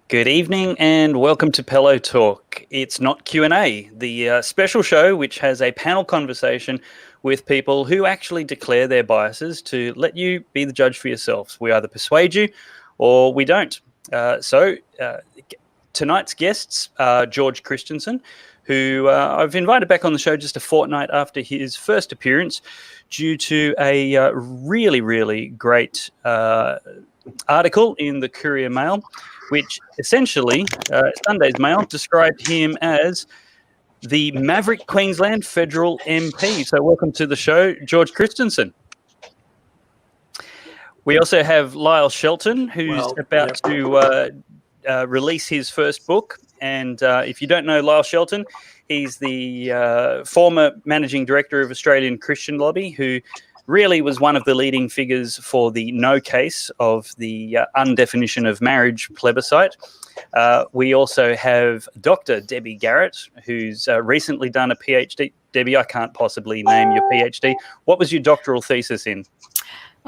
Good evening and welcome to Pellowe Talk. It's not Q&A, the special show which has a panel conversation with people who actually declare their biases to let you be the judge for yourselves. We either persuade you or we don't. Tonight's guests are George Christensen, who I've invited back on the show just a fortnight after his first appearance due to a really great article in the Courier Mail, which essentially, Sunday's Mail, described him as the Maverick Queensland federal MP. So welcome to the show, George Christensen. We also have Lyle Shelton, who's about to release his first book. And if you don't know Lyle Shelton, he's the former managing director of Australian Christian Lobby, who really was one of the leading figures for the no case of the undefinition of marriage plebiscite. We also have Dr. Debbie Garratt, who's recently done a PhD. Debbie, I can't possibly name your PhD. What was your doctoral thesis in?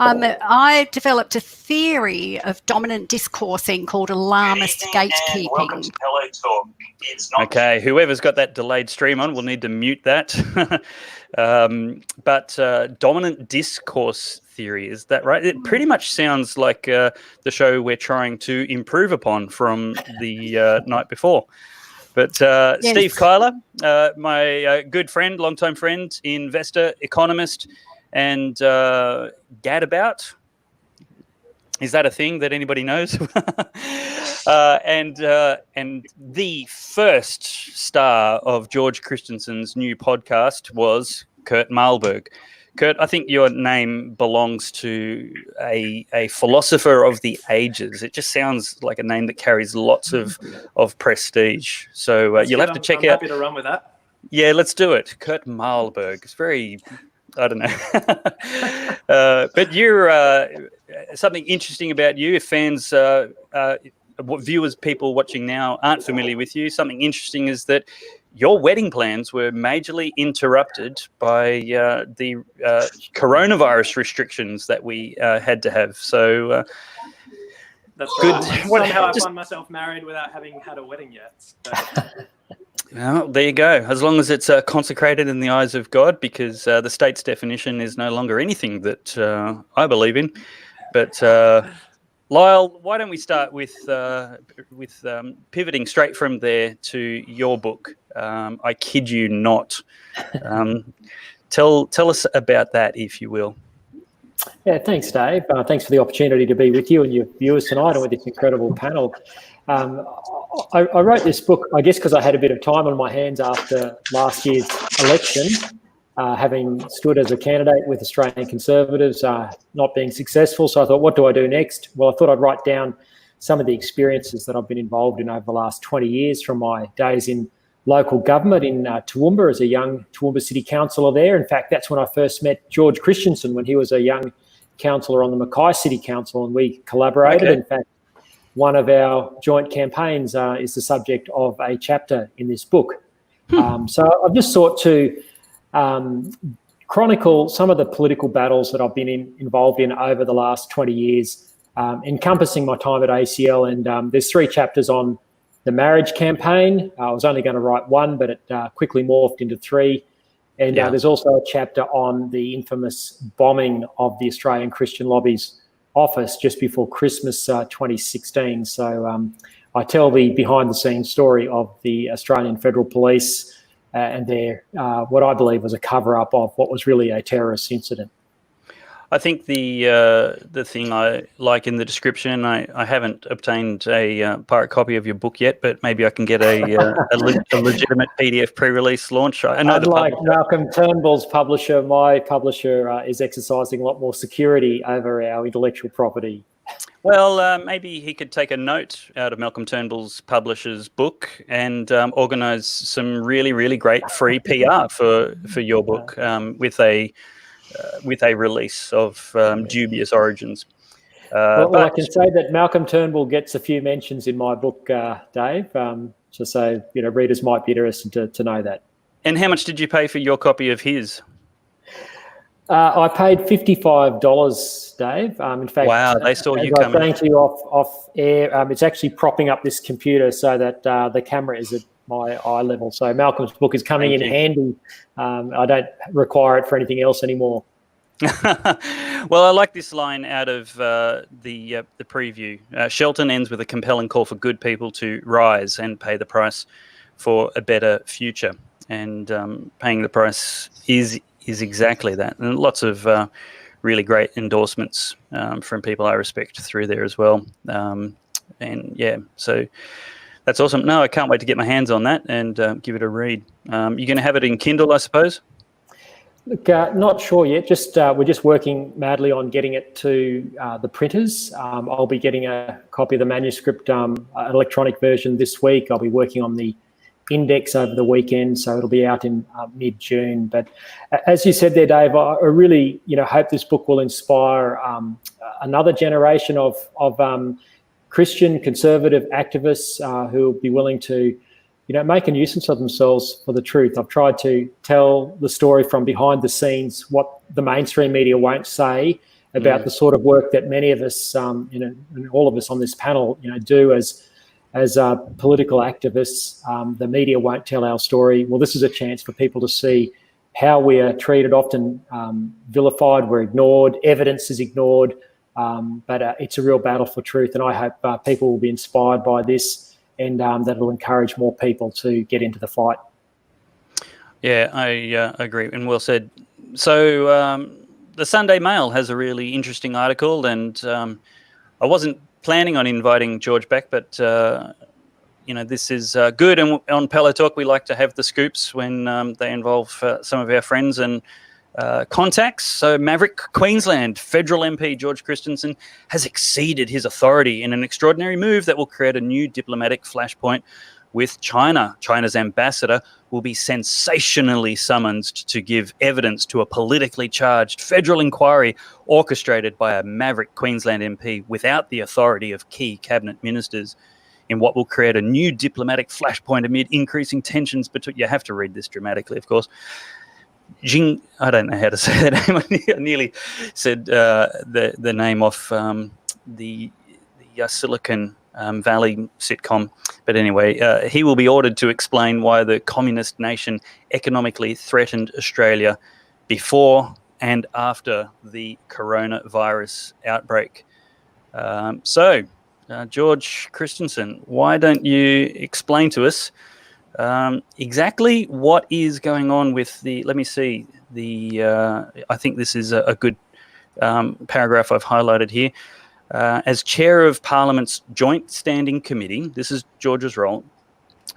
I developed a theory of dominant discoursing called alarmist gatekeeping. Welcome to Pellowe Talk. Okay, whoever's got that delayed stream on will need to mute that. But dominant discourse theory, is that right? It pretty much sounds like the show we're trying to improve upon from the night before. But yes. Steve Kilah, my good friend, longtime friend, investor, economist, and gadabout. Is that a thing that anybody knows? And the first star of George Christensen's new podcast was Kurt Mahlburg. Kurt, I think your name belongs to a philosopher of the ages. It just sounds like a name that carries lots of prestige. So you'll have to check out. I'm happy to run with that. Yeah, let's do it. Kurt Mahlburg. It's very, I don't know. But you're something interesting about you. If fans, viewers, people watching now aren't familiar with you, something interesting is that your wedding plans were majorly interrupted by the coronavirus restrictions that we had to have. So that's good. Somehow I find myself married without having had a wedding yet. So. Well, there you go. As long as it's consecrated in the eyes of God, because the state's definition is no longer anything that I believe in. But Lyle, why don't we start with pivoting straight from there to your book? I kid you not. Tell us about that, if you will. Yeah, thanks, Dave. Thanks for the opportunity to be with you and your viewers tonight and with this incredible panel. I wrote this book, I guess, because I had a bit of time on my hands after last year's election, having stood as a candidate with Australian Conservatives, not being successful. So I thought, what do I do next? Well, I thought I'd write down some of the experiences that I've been involved in over the last 20 years from my days in local government in Toowoomba as a young Toowoomba City Councillor there. In fact, that's when I first met George Christensen, when he was a young councillor on the Mackay City Council, and we collaborated. Okay. In fact, one of our joint campaigns is the subject of a chapter in this book. So I've just sought to chronicle some of the political battles that I've been involved in over the last 20 years, encompassing my time at ACL. And there's 3 chapters on the marriage campaign. I was only going to write 1, but it quickly morphed into 3. And there's also a chapter on the infamous bombing of the Australian Christian Lobby's office just before Christmas 2016. So I tell the behind-the-scenes story of the Australian Federal Police and their what I believe was a cover-up of what was really a terrorist incident. I think the thing I like in the description, I haven't obtained a pirate copy of your book yet, but maybe I can get a legitimate PDF pre-release launch. I know Unlike Malcolm Turnbull's publisher, my publisher is exercising a lot more security over our intellectual property. Well, maybe he could take a note out of Malcolm Turnbull's publisher's book and organise some really great free PR for your book with a release of dubious origins. Well, I can say that Malcolm Turnbull gets a few mentions in my book, Dave, just so readers might be interested to know that. And how much did you pay for your copy of his? I paid $55, Dave. In fact, Wow, they saw you as I was coming. saying to you off air, it's actually propping up this computer so that the camera is at my eye level. So Malcolm's book is coming in handy. I don't require it for anything else anymore. Well, I like this line out of the preview. Shelton ends with a compelling call for good people to rise and pay the price for a better future. And paying the price is exactly that. And lots of really great endorsements from people I respect through there as well. And yeah, so that's awesome. No, I can't wait to get my hands on that and give it a read. You're going to have it in Kindle, I suppose? Look, not sure yet. We're just working madly on getting it to the printers. I'll be getting a copy of the manuscript, an electronic version this week. I'll be working on the index over the weekend, so it'll be out in mid-June. But as you said there, Dave, I really, hope this book will inspire another generation of Christian conservative activists who will be willing to, make a nuisance of themselves for the truth. I've tried to tell the story from behind the scenes, what the mainstream media won't say about the sort of work that many of us, and all of us on this panel, do as political activists. The media won't tell our story. Well, this is a chance for people to see how we are treated, often vilified, we're ignored, evidence is ignored, but it's a real battle for truth, and I hope people will be inspired by this and that will encourage more people to get into the fight. Yeah, I agree, and well said. So the Sunday Mail has a really interesting article, and I wasn't planning on inviting George back, but this is good. And on Pellowe Talk, we like to have the scoops when they involve some of our friends and contacts. So Maverick Queensland federal MP George Christensen has exceeded his authority in an extraordinary move that will create a new diplomatic flashpoint with China. China's ambassador will be sensationally summoned to give evidence to a politically charged federal inquiry orchestrated by a Maverick Queensland MP without the authority of key cabinet ministers, in what will create a new diplomatic flashpoint amid increasing tensions between... You have to read this dramatically, of course. I don't know how to say that name. I nearly said the name off the Silicon Valley sitcom. But anyway, he will be ordered to explain why the communist nation economically threatened Australia before and after the coronavirus outbreak. George Christensen, why don't you explain to us exactly what is going on with the... Let me see. I think this is a good paragraph I've highlighted here. As Chair of Parliament's Joint Standing Committee, this is George's role,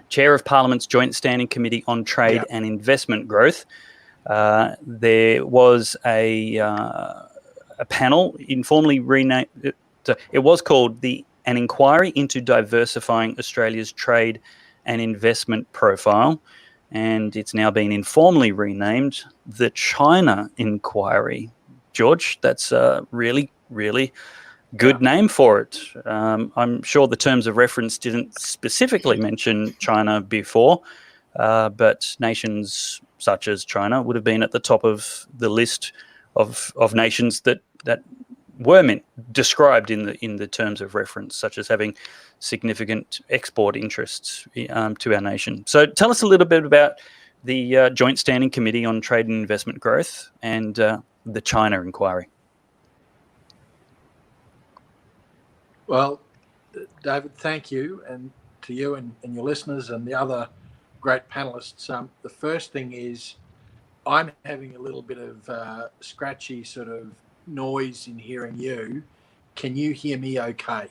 Chair of Parliament's Joint Standing Committee on Trade and Investment Growth, there was a panel informally renamed... It was called an inquiry into diversifying Australia's trade and investment profile, and it's now been informally renamed the China Inquiry. George, that's a really, really good name for it. I'm sure the terms of reference didn't specifically mention China before, but nations such as China would have been at the top of the list of nations that were described in the terms of reference, such as having significant export interests to our nation. So tell us a little bit about the Joint Standing Committee on Trade and Investment Growth and the China Inquiry. Well, David, thank you, and to you and your listeners and the other great panelists. The first thing is I'm having a little bit of scratchy sort of noise in hearing you. Can you hear me okay?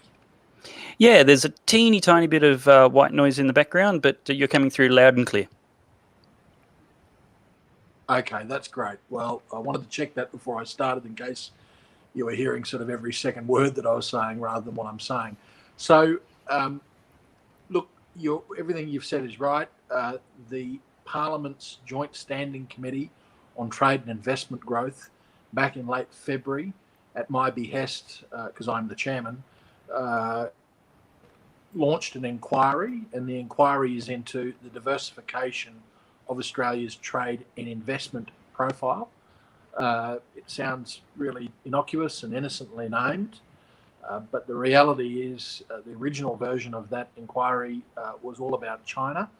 Yeah, there's a teeny tiny bit of white noise in the background, but you're coming through loud and clear. Okay, that's great. Well, I wanted to check that before I started in case you were hearing sort of every second word that I was saying rather than what I'm saying. So, look, everything you've said is right. The Parliament's Joint Standing Committee on Trade and Investment Growth, back in late February, at my behest, because I'm the chairman, launched an inquiry, and the inquiry is into the diversification of Australia's trade and investment profile. It sounds really innocuous and innocently named, but the reality is the original version of that inquiry was all about China.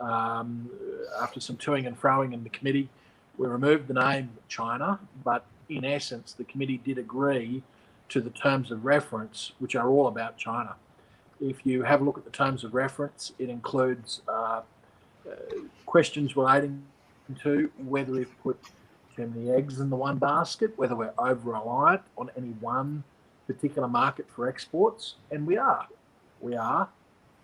After some toing and froing in the committee, we removed the name China, but in essence, the committee did agree to the terms of reference, which are all about China. If you have a look at the terms of reference, it includes questions relating to whether we've put too many eggs in the one basket, whether we're over-reliant on any one particular market for exports, and we are. We are,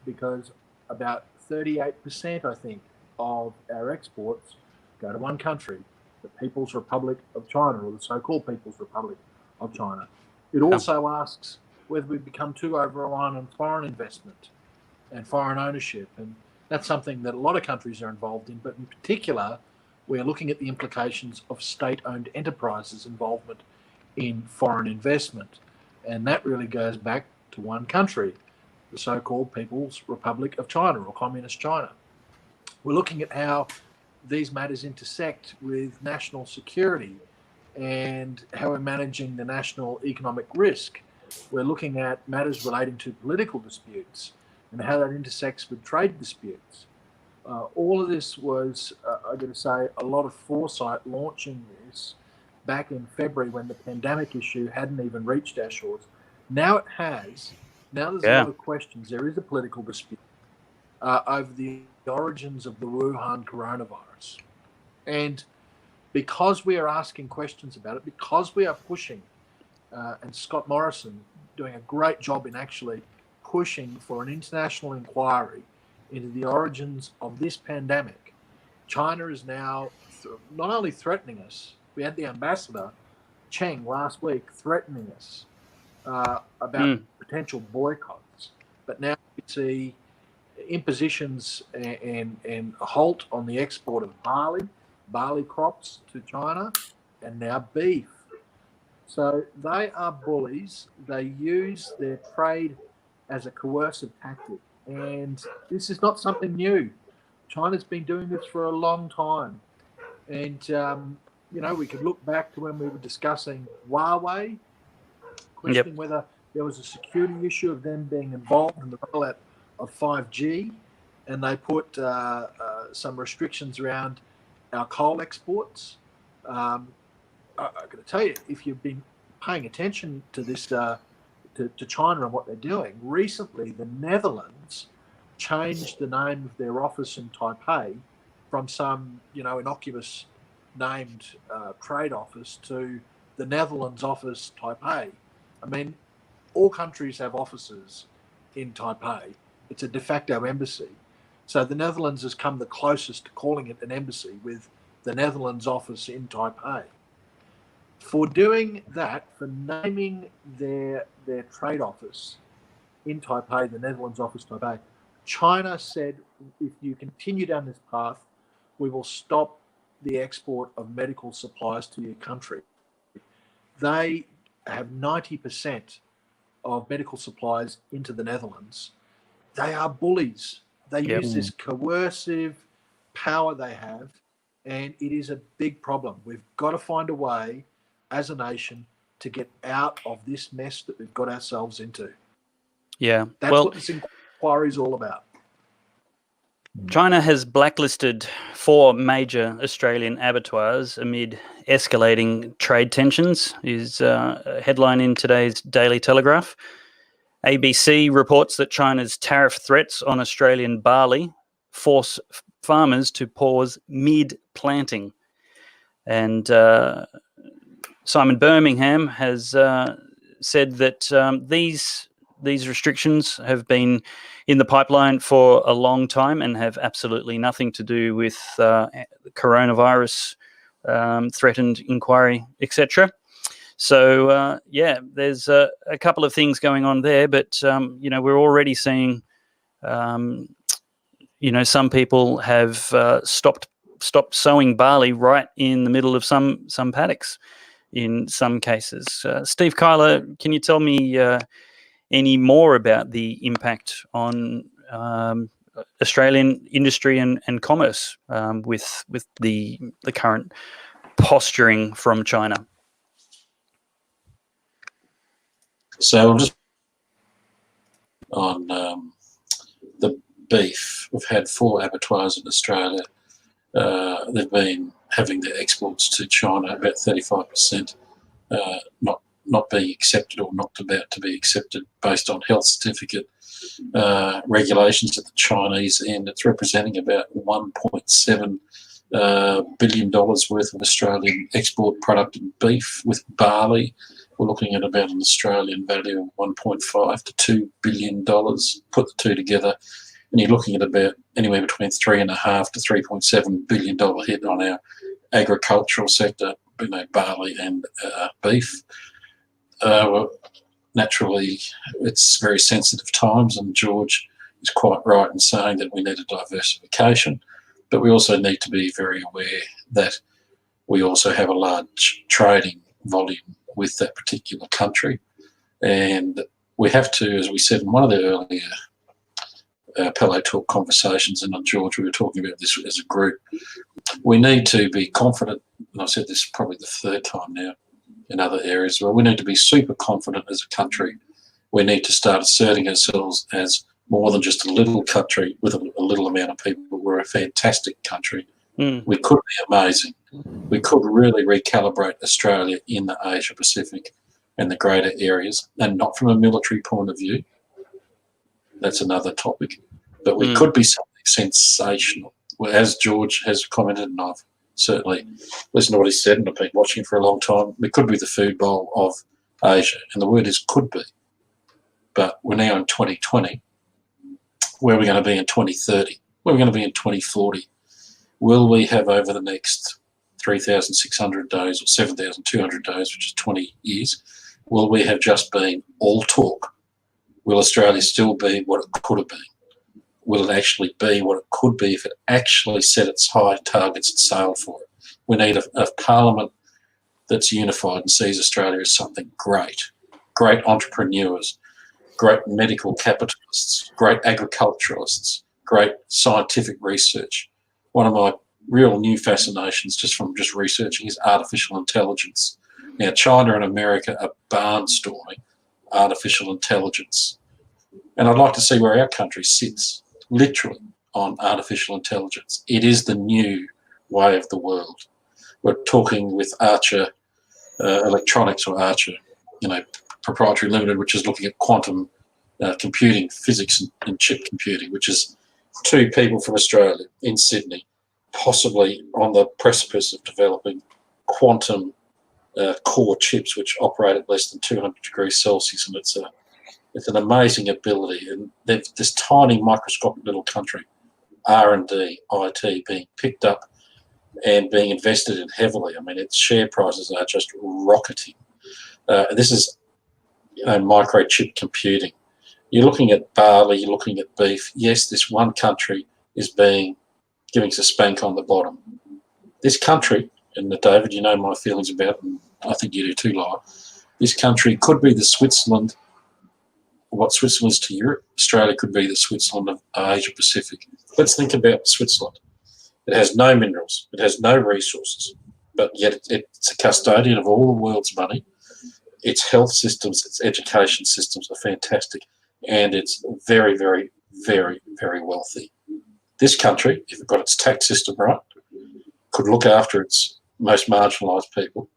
because about 38%, I think, of our exports go to one country, the People's Republic of China, or the so-called People's Republic of China. It also asks whether we've become too over-reliant on foreign investment and foreign ownership, and that's something that a lot of countries are involved in, but in particular, we're looking at the implications of state-owned enterprises' involvement in foreign investment. And that really goes back to one country, the so-called People's Republic of China, or Communist China. We're looking at how these matters intersect with national security and how we're managing the national economic risk. We're looking at matters relating to political disputes and how that intersects with trade disputes. All of this was, I'm going to say, a lot of foresight launching this back in February when the pandemic issue hadn't even reached our shores. Now it has. Now there's a lot of questions. There is a political dispute over the origins of the Wuhan coronavirus. And because we are asking questions about it, because we are pushing, and Scott Morrison doing a great job in actually pushing for an international inquiry into the origins of this pandemic, China is now not only threatening us, we had the ambassador, Cheng, last week threatening us about potential boycotts, but now we see impositions and a halt on the export of barley crops to China, and now beef. So they are bullies. They use their trade as a coercive tactic. And this is not something new. China's been doing this for a long time. And, we could look back to when we were discussing Huawei, questioning whether there was a security issue of them being involved in the rollout of 5G. And they put some restrictions around our coal exports. I've got to tell you, if you've been paying attention to this, to China and what they're doing, recently the Netherlands changed the name of their office in Taipei from some, innocuous named trade office to the Netherlands office Taipei. I mean, all countries have offices in Taipei. It's a de facto embassy. So the Netherlands has come the closest to calling it an embassy with the Netherlands office in Taipei. For doing that, for naming their trade office in Taipei, the Netherlands office Taipei, China said, if you continue down this path, we will stop the export of medical supplies to your country. They have 90% of medical supplies into the Netherlands. They are bullies. They use this coercive power they have, and it is a big problem. We've got to find a way as a nation to get out of this mess that we've got ourselves into. Yeah. That's what this inquiry is all about. China has blacklisted 4 major Australian abattoirs amid escalating trade tensions, is a headline in today's Daily Telegraph. ABC reports that China's tariff threats on Australian barley force farmers to pause mid-planting. And Simon Birmingham has said that these restrictions have been in the pipeline for a long time and have absolutely nothing to do with coronavirus, threatened inquiry, etc. So, there's a couple of things going on there, but, we're already seeing, some people have stopped sowing barley right in the middle of some paddocks in some cases. Steve Kilah, can you tell me any more about the impact on Australian industry and commerce with the current posturing from China? So just on the beef, we've had 4 abattoirs in Australia. They've been having their exports to China about 35%, not being accepted or not about to be accepted based on health certificate regulations at the Chinese end. It's representing about $1.7 billion worth of Australian export product in beef. With barley, we're looking at about an Australian value of $1.5 to $2 billion. Put the two together, and you're looking at about anywhere between $3.5 to $3.7 billion hit on our agricultural sector, barley and beef. Naturally, it's very sensitive times, and George is quite right in saying that we need a diversification, but we also need to be very aware that we also have a large trading volume with that particular country, and we have to, as we said in one of the earlier Pellowe Talk conversations, and on George, we were talking about this as a group, we need to be confident, and I've said this probably the 3rd time now in other areas, where we need to be super confident as a country. We need to start asserting ourselves as more than just a little country with a little amount of people. We're a fantastic country. We could be amazing. We could really recalibrate Australia in the Asia Pacific and the greater areas, and not from a military point of view. That's another topic. But we could be something sensational. Well, as George has commented, and I've certainly listened to what he said, and I've been watching for a long time, we could be the food bowl of Asia. And the word is could be. But we're now in 2020. Where are we going to be in 2030? Where are we going to be in 2040? Will we have, over the next 3,600 days or 7,200 days, which is 20 years, will we have just been all talk? Will Australia still be what it could have been? Will it actually be what it could be if it actually set its high targets and sailed for it? We need a parliament that's unified and sees Australia as something great. Great entrepreneurs, great medical capitalists, great agriculturalists, great scientific research. One of my real new fascinations just researching is artificial intelligence. Now, China and America are barnstorming artificial intelligence. And I'd like to see where our country sits, literally, on artificial intelligence. It is the new way of the world. We're talking with Archer Electronics, or Archer, Proprietary Limited, which is looking at quantum computing, physics and chip computing, which is 2 people from Australia in Sydney, possibly on the precipice of developing quantum core chips which operate at less than 200 degrees Celsius, and it's an amazing ability. And this tiny microscopic little country, R&D, IT, being picked up and being invested in heavily. I mean, its share prices are just rocketing. This is microchip computing. You're looking at barley, you're looking at beef. Yes, this one country is giving us a spank on the bottom. This country, and David, you know my feelings about it, and I think you do too, Lyle. This country could be the Switzerland, what Switzerland is to Europe. Australia could be the Switzerland of Asia Pacific. Let's think about Switzerland. It has no minerals, it has no resources, but yet it's a custodian of all the world's money. Its health systems, its education systems are fantastic, and it's very, very, very, very wealthy. This country, if it got its tax system right, could look after its most marginalised people,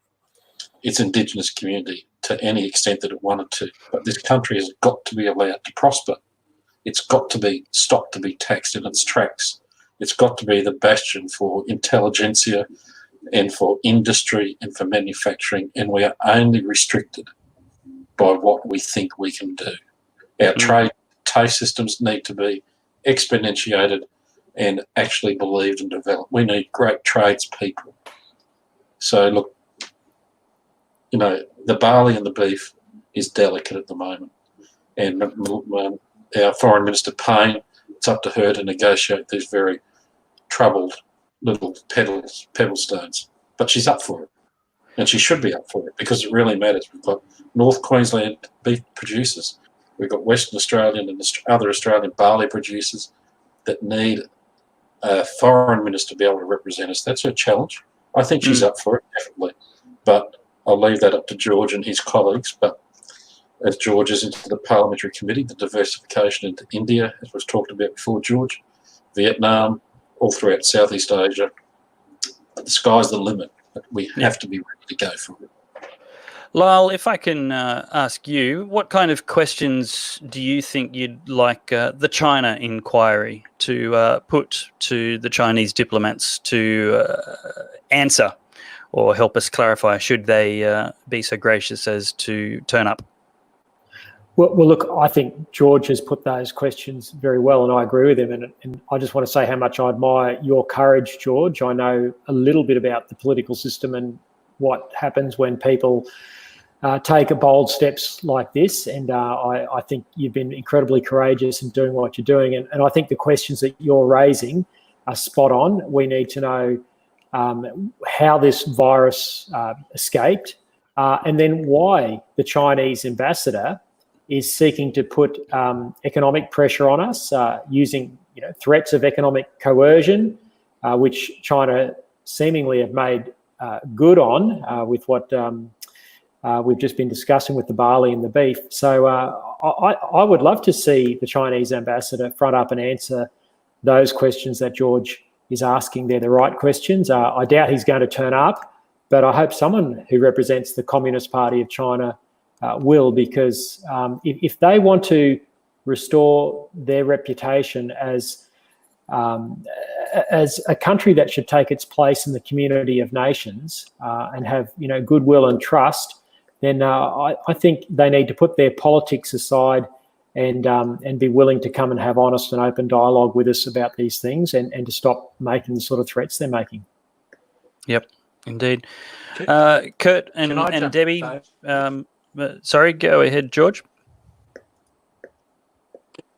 its Indigenous community, to any extent that it wanted to. But this country has got to be allowed to prosper. It's got to be stopped to be taxed in its tracks. It's got to be the bastion for intelligentsia and for industry and for manufacturing, and we are only restricted by what we think we can do. Our trade systems need to be exponentiated and actually believed and developed. We need great tradespeople. So look, the barley and the beef is delicate at the moment, and our Foreign Minister Payne, it's up to her to negotiate these very troubled little pebble stones. But she's up for it, and she should be up for it, because it really matters. We've got North Queensland beef producers, we've got Western Australian and other Australian barley producers that need a foreign minister to be able to represent us. That's her challenge. I think she's up for it, definitely. But I'll leave that up to George and his colleagues. But as George is into the parliamentary committee, the diversification into India, as was talked about before, George, Vietnam, all throughout Southeast Asia, the sky's the limit. But we have to be ready to go for it. Lyle, if I can ask you, what kind of questions do you think you'd like the China inquiry to put to the Chinese diplomats to answer or help us clarify, should they be so gracious as to turn up? Well, look, I think George has put those questions very well, and I agree with him. And I just want to say how much I admire your courage, George. I know a little bit about the political system and what happens when people take bold steps like this. And I think you've been incredibly courageous in doing what you're doing. And I think the questions that you're raising are spot on. We need to know how this virus escaped, and then why the Chinese ambassador is seeking to put economic pressure on us using threats of economic coercion, which China seemingly have made good on with what we've just been discussing with the barley and the beef. So I would love to see the Chinese ambassador front up and answer those questions that George is asking. They're the right questions. I doubt he's going to turn up, but I hope someone who represents the Communist Party of China will, because if they want to restore their reputation as a country that should take its place in the community of nations and have goodwill and trust, then I think they need to put their politics aside and be willing to come and have honest and open dialogue with us about these things, and to stop making the sort of threats they're making. Yep, indeed. Kurt and Debbie, sorry, go ahead, George.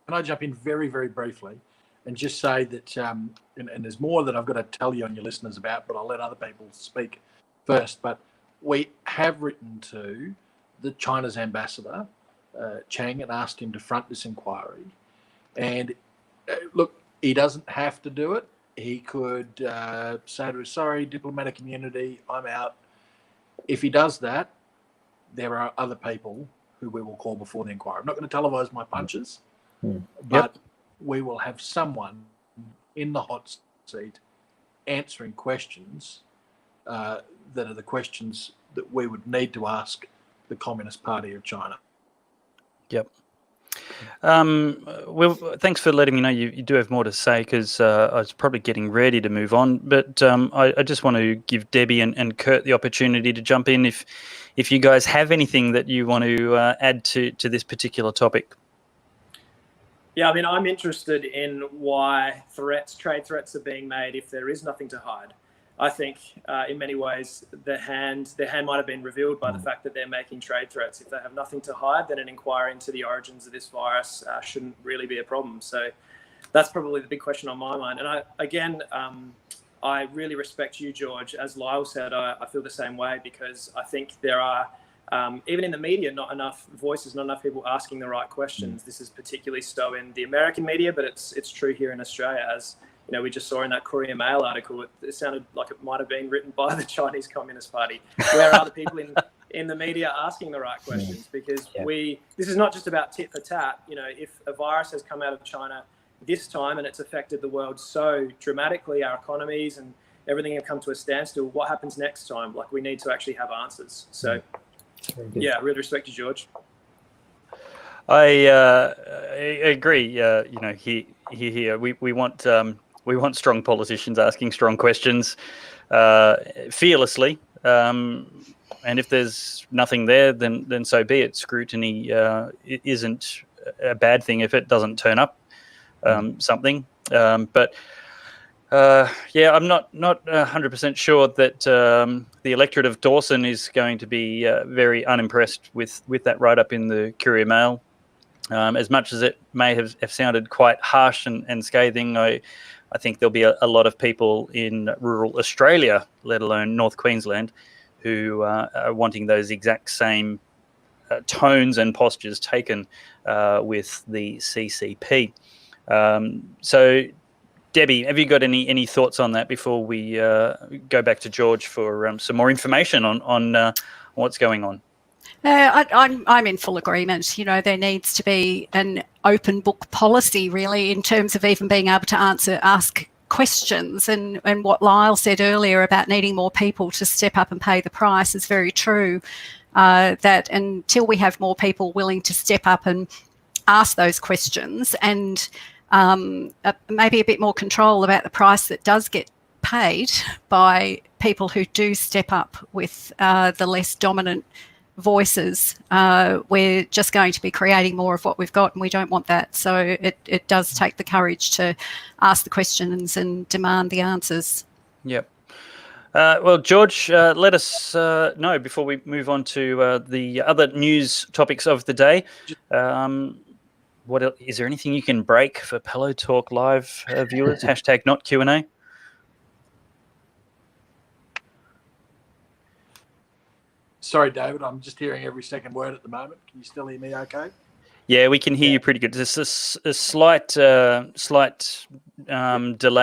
Can I jump in very, very briefly and just say that, and there's more that I've got to tell you and your listeners about, but I'll let other people speak first. But we have written to the China's ambassador, Chang, and asked him to front this inquiry. And look, he doesn't have to do it. He could say to us, sorry, diplomatic community, I'm out. If he does that, there are other people who we will call before the inquiry. I'm not going to televise my punches, but we will have someone in the hot seat answering questions that are the questions that we would need to ask the Communist Party of China. Yep. Well, thanks for letting me know you do have more to say, because I was probably getting ready to move on. But I just want to give Debbie and Kurt the opportunity to jump in if you guys have anything that you want to add to this particular topic. Yeah, I mean, I'm interested in why trade threats are being made if there is nothing to hide. I think in many ways their hand might have been revealed by the fact that they're making trade threats. If they have nothing to hide, then an inquiry into the origins of this virus shouldn't really be a problem. So that's probably the big question on my mind. And I really respect you, George. As Lyle said, I feel the same way, because I think there are, even in the media, not enough voices, not enough people asking the right questions. This is particularly so in the American media, but it's true here in Australia. As we just saw in that Courier Mail article, it sounded like it might have been written by the Chinese Communist Party. Where are the people in the media asking the right questions? Because this is not just about tit for tat. If a virus has come out of China this time and it's affected the world so dramatically, our economies and everything have come to a standstill, what happens next time? Like, we need to actually have answers. So, yeah, I really respect you, George. I agree. Here we want strong politicians asking strong questions fearlessly. And if there's nothing there, then so be it. Scrutiny it isn't a bad thing if it doesn't turn up something. But I'm not 100% sure that the electorate of Dawson is going to be very unimpressed with that write-up in the Courier Mail. As much as it may have sounded quite harsh and scathing, I think there'll be a lot of people in rural Australia, let alone North Queensland, who are wanting those exact same tones and postures taken with the CCP. So Debbie, have you got any thoughts on that before we go back to George for some more information on what's going on? I'm in full agreement. You know, there needs to be an open book policy, really, in terms of even being able to ask questions. And what Lyle said earlier about needing more people to step up and pay the price is very true. That until we have more people willing to step up and ask those questions, and maybe a bit more control about the price that does get paid by people who do step up with the less dominant voices, we're just going to be creating more of what we've got, and we don't want that. So it does take the courage to ask the questions and demand the answers. Yep. Well, George, let us know before we move on to the other news topics of the day. Is there anything you can break for Pellowe Talk Live viewers? Hashtag not Q&A. Sorry, David, I'm just hearing every second word at the moment. Can you still hear me okay? Yeah, we can hear you pretty good. There's a slight delay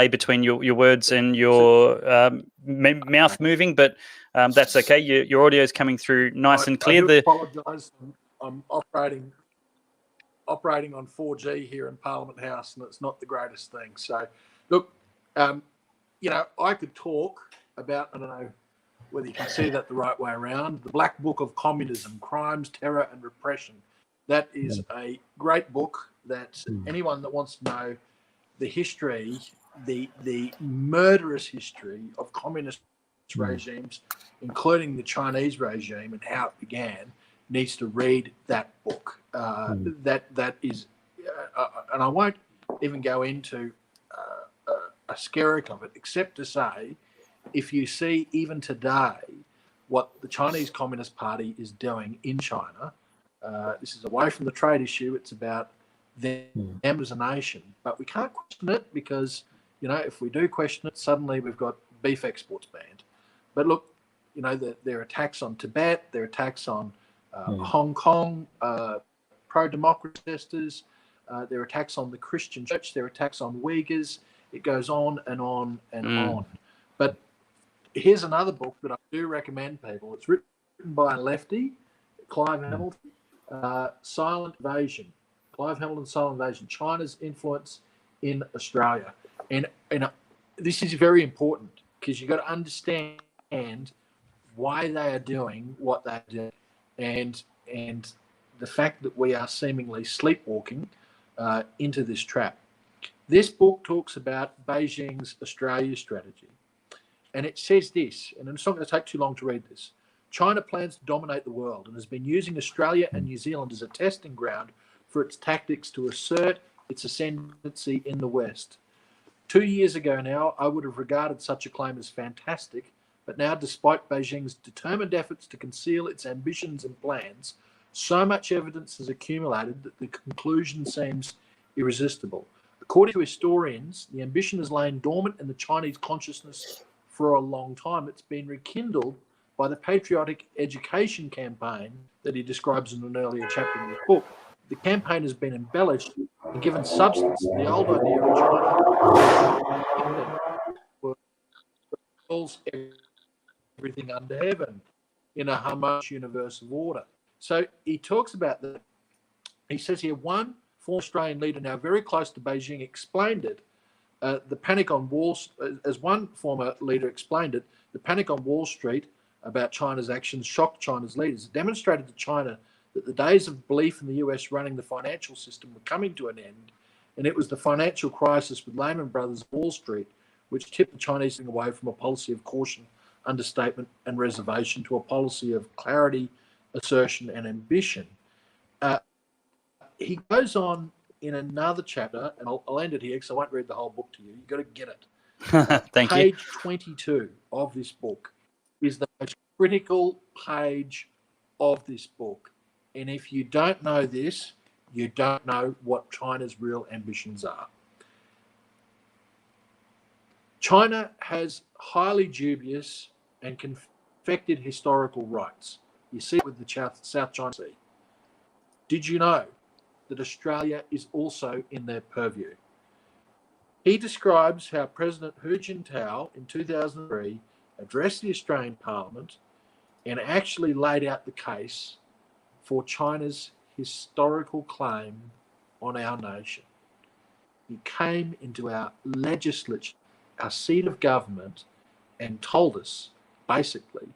between your words and your mouth moving, but that's okay. Your audio is coming through nice and clear. I apologise. I'm operating on 4G here in Parliament House, and it's not the greatest thing. So, look, I could talk about, I don't know whether you can see that the right way around, the Black Book of Communism, Crimes, Terror and Repression. That is a great book that anyone that wants to know the history, the murderous history of communist regimes, including the Chinese regime and how it began, needs to read that book. That is, and I won't even go into a skerrick of it, except to say, if you see even today what the Chinese Communist Party is doing in China, this is away from the trade issue. It's about them as a nation. But we can't question it because, if we do question it, suddenly we've got beef exports banned. But look, their attacks on Tibet, their attacks on Hong Kong, pro-democracy protesters, their attacks on the Christian church, their attacks on Uyghurs, it goes on and on and on. But here's another book that I do recommend people. It's written by a lefty, Clive Hamilton, Silent Invasion. Clive Hamilton's Silent Invasion, China's Influence in Australia. And this is very important because you've got to understand why they are doing what they're doing and the fact that we are seemingly sleepwalking into this trap. This book talks about Beijing's Australia strategy. And it says this, and it's not going to take too long to read this. China plans to dominate the world and has been using Australia and New Zealand as a testing ground for its tactics to assert its ascendancy in the West. 2 years ago now, I would have regarded such a claim as fantastic, but now, despite Beijing's determined efforts to conceal its ambitions and plans, so much evidence has accumulated that the conclusion seems irresistible. According to historians, the ambition has lain dormant in the Chinese consciousness for a long time. It's been rekindled by the patriotic education campaign that he describes in an earlier chapter in his book. The campaign has been embellished and given substance to the old idea of China rules everything under heaven in a harmonious universe of order. So he talks about that. He says here, one former Australian leader now very close to Beijing explained it. The panic on Wall, as one former leader explained it, the panic on Wall Street about China's actions shocked China's leaders. It demonstrated to China that the days of belief in the US running the financial system were coming to an end, and it was the financial crisis with Lehman Brothers Wall Street which tipped the Chinese away from a policy of caution, understatement, and reservation to a policy of clarity, assertion, and ambition. He goes on in another chapter, and I'll end it here because I won't read the whole book to you. You've got to get it. Thank you. Page 22 of this book is the most critical page of this book. And if you don't know this, you don't know what China's real ambitions are. China has highly dubious and confected historical rights. You see it with the South China Sea. Did you know that Australia is also in their purview? He describes how President Hu Jintao in 2003 addressed the Australian Parliament and actually laid out the case for China's historical claim on our nation. He came into our legislature, our seat of government, and told us, basically,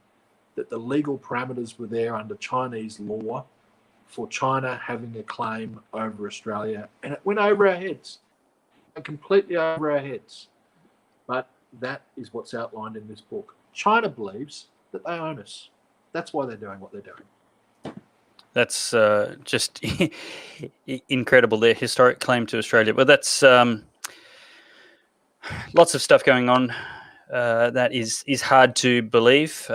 that the legal parameters were there under Chinese law for China having a claim over Australia, and it went over our heads, completely over our heads. But that is what's outlined in this book. China believes that they own us. That's why they're doing what they're doing. That's just incredible, their historic claim to Australia. Well, that's lots of stuff going on that is hard to believe.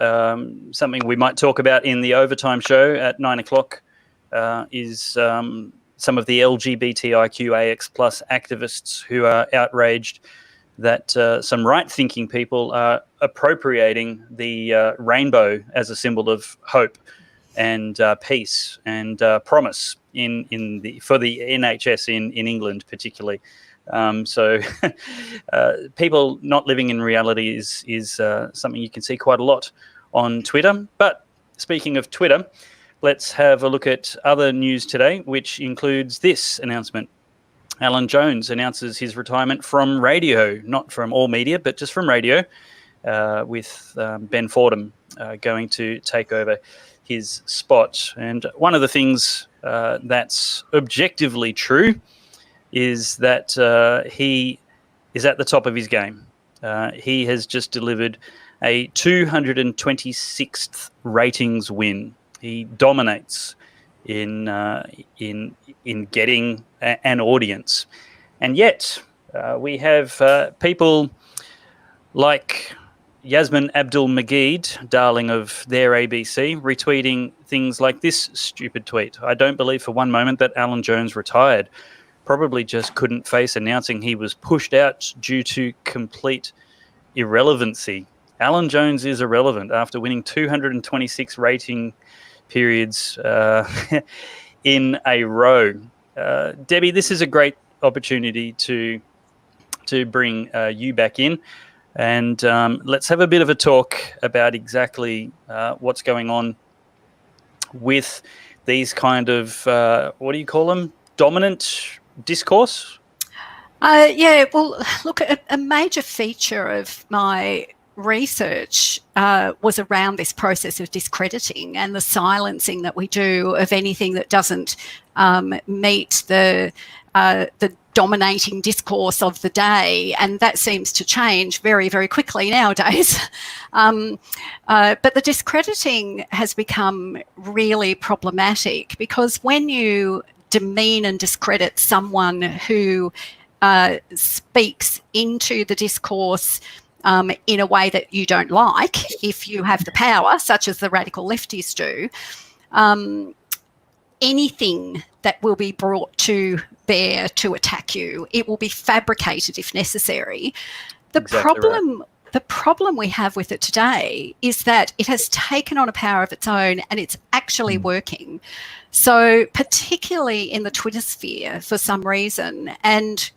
Something we might talk about in the overtime show at 9 o'clock is some of the LGBTIQAX plus activists who are outraged that some right-thinking people are appropriating the rainbow as a symbol of hope and peace and promise for the NHS in England particularly. So people not living in reality is something you can see quite a lot on Twitter. But speaking of Twitter, let's have a look at other news today, which includes this announcement. Alan Jones announces his retirement from radio, not from all media, but just from radio, with Ben Fordham going to take over his spot. And one of the things that's objectively true is that he is at the top of his game. He has just delivered a 226th ratings win. He dominates in getting an audience, and yet we have people like Yasmin Abdul-Majid, darling of their ABC, retweeting things like this stupid tweet. I don't believe for one moment that Alan Jones retired. Probably just couldn't face announcing he was pushed out due to complete irrelevancy. Alan Jones is irrelevant after winning 226 rating periods in a row. Debbie, this is a great opportunity to bring you back in. And let's have a bit of a talk about exactly what's going on with these kind of, what do you call them? Dominant discourse? Yeah, well, look, a major feature of my research was around this process of discrediting and the silencing that we do of anything that doesn't meet the dominating discourse of the day, and that seems to change very, very quickly nowadays. But the discrediting has become really problematic because when you demean and discredit someone who speaks into the discourse in a way that you don't like, if you have the power, such as the radical lefties do, anything that will be brought to bear to attack you, it will be fabricated if necessary. The problem we have with it today is that it has taken on a power of its own and it's actually working. So particularly in the Twitter sphere for some reason, and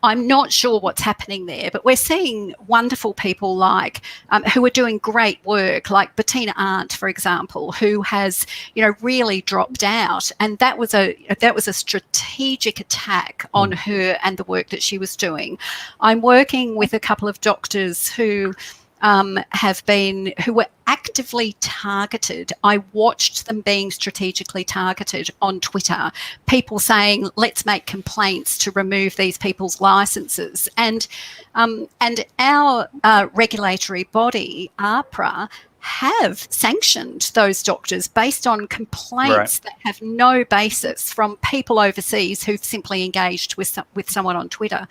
I'm not sure what's happening there, but we're seeing wonderful people like who are doing great work, like Bettina Arndt, for example, who has, really dropped out, and that was a strategic attack on her and the work that she was doing. I'm working with a couple of doctors who were actively targeted. I watched them being strategically targeted on Twitter, people saying, let's make complaints to remove these people's licenses. And our regulatory body, AHPRA, have sanctioned those doctors based on complaints that have no basis from people overseas who've simply engaged with someone on Twitter.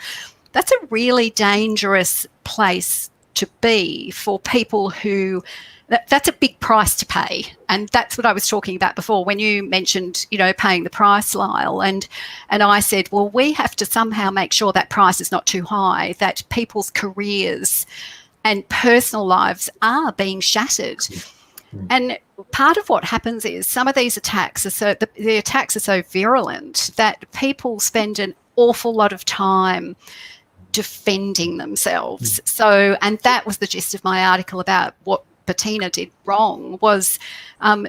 That's a really dangerous place to be for people who, that's a big price to pay. And that's what I was talking about before when you mentioned, paying the price, Lyle. And I said, well, we have to somehow make sure that price is not too high, that people's careers and personal lives are being shattered. And part of what happens is some of these attacks the attacks are so virulent that people spend an awful lot of time defending themselves. So, and that was the gist of my article about what Bettina did wrong, was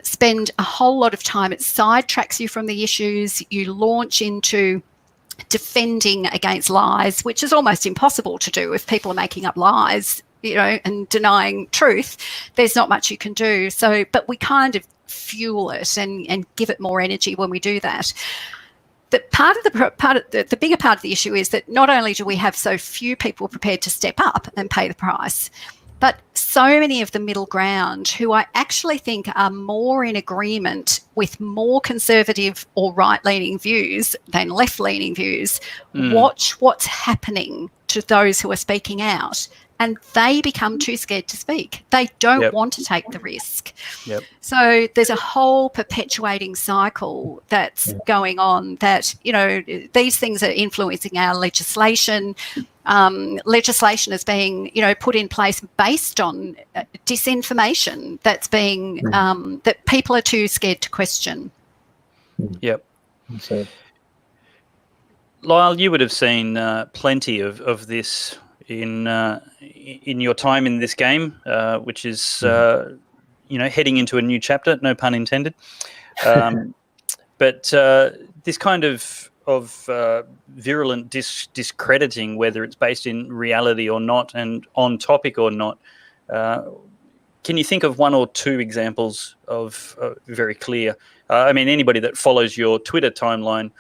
spend a whole lot of time. It sidetracks you from the issues. You launch into defending against lies, which is almost impossible to do if people are making up lies, you know, and denying truth. There's not much you can do. So, but we kind of fuel it and give it more energy when we do that. But the bigger part of the issue is that not only do we have so few people prepared to step up and pay the price, but so many of the middle ground who I actually think are more in agreement with more conservative or right-leaning views than left-leaning views, watch what's happening to those who are speaking out, and they become too scared to speak. They don't want to take the risk. So there's a whole perpetuating cycle that's going on that, you know, these things are influencing our legislation. Legislation is being, you know, put in place based on disinformation that's being, that people are too scared to question. Lyle, you would have seen plenty of this in your time in this game, which is you know, heading into a new chapter, no pun intended. But this kind of virulent discrediting, whether it's based in reality or not and on topic or not, can you think of one or two examples of very clear? I mean, anybody that follows your Twitter timeline,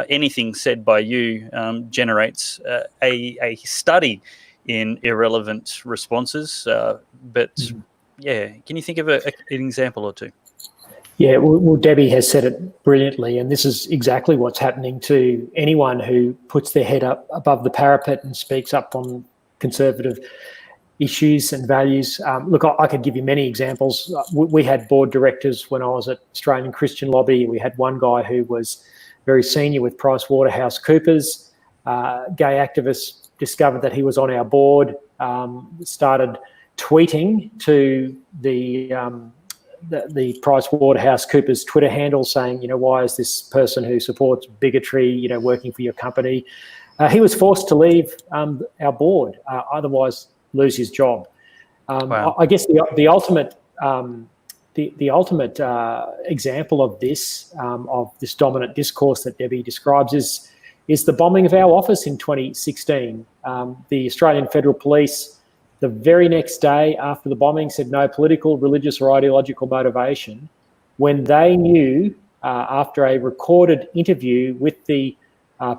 anything said by you generates a study in irrelevant responses. But yeah, can you think of an example or two? Yeah, well, Debbie has said it brilliantly, and this is exactly what's happening to anyone who puts their head up above the parapet and speaks up on conservative issues and values. Look, I could give you many examples. We had board directors when I was at Australian Christian Lobby. We had one guy who was very senior with PricewaterhouseCoopers. Gay activists discovered that he was on our board, started tweeting to the PricewaterhouseCoopers Twitter handle saying, you know, why is this person who supports bigotry, you know, working for your company? He was forced to leave our board, otherwise lose his job. Wow. I guess the ultimate example of this dominant discourse that Debbie describes is the bombing of our office in 2016. The Australian Federal Police, the very next day after the bombing, said no political, religious or ideological motivation, when they knew after a recorded interview with the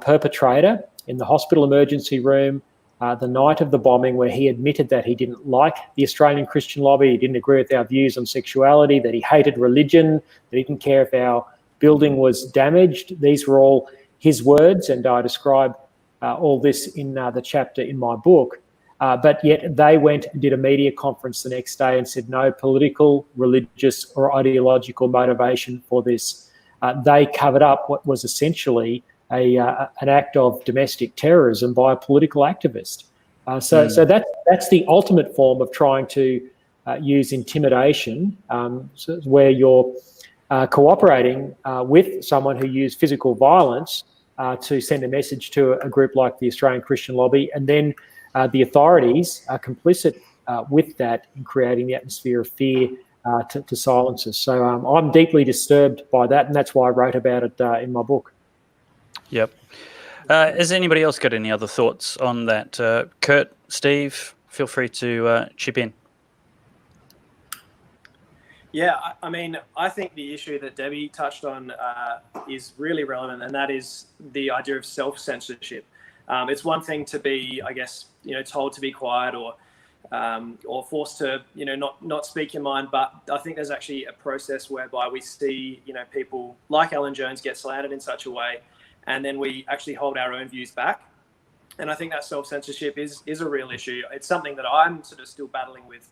perpetrator in the hospital emergency room the night of the bombing, where he admitted that he didn't like the Australian Christian Lobby, he didn't agree with our views on sexuality, that he hated religion, that he didn't care if our building was damaged. These were all his words, and I describe all this in the chapter in my book. But yet they went and did a media conference the next day and said no political, religious or ideological motivation for this. They covered up what was essentially an act of domestic terrorism by a political activist. So that's the ultimate form of trying to use intimidation, where you're cooperating with someone who used physical violence to send a message to a group like the Australian Christian Lobby, and then the authorities are complicit with that in creating the atmosphere of fear to silence us. So I'm deeply disturbed by that, and that's why I wrote about it in my book. Yep. Has anybody else got any other thoughts on that? Kurt, Steve, feel free to chip in. Yeah, I mean, I think the issue that Debbie touched on is really relevant, and that is the idea of self-censorship. It's one thing to be, I guess, you know, told to be quiet or forced to, you know, not speak your mind. But I think there's actually a process whereby we see, you know, people like Alan Jones get slandered in such a way, and then we actually hold our own views back. And I think that self-censorship is a real issue. It's something that I'm sort of still battling with,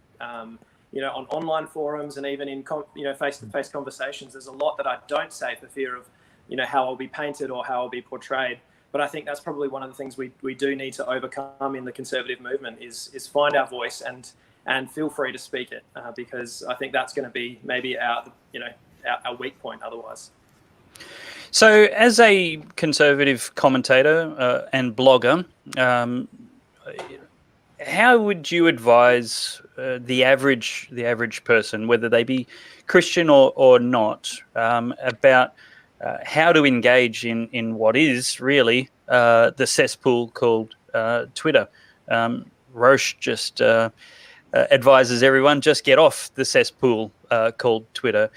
you know, on online forums and even in, you know, face-to-face conversations. There's a lot that I don't say for fear of, you know, how I'll be painted or how I'll be portrayed. But I think that's probably one of the things we do need to overcome in the conservative movement is find our voice and feel free to speak it, because I think that's going to be maybe our weak point otherwise. So as a conservative commentator and blogger, how would you advise the average person, whether they be Christian or not, about how to engage in what is really the cesspool called Twitter? Roche just advises everyone just get off the cesspool called Twitter.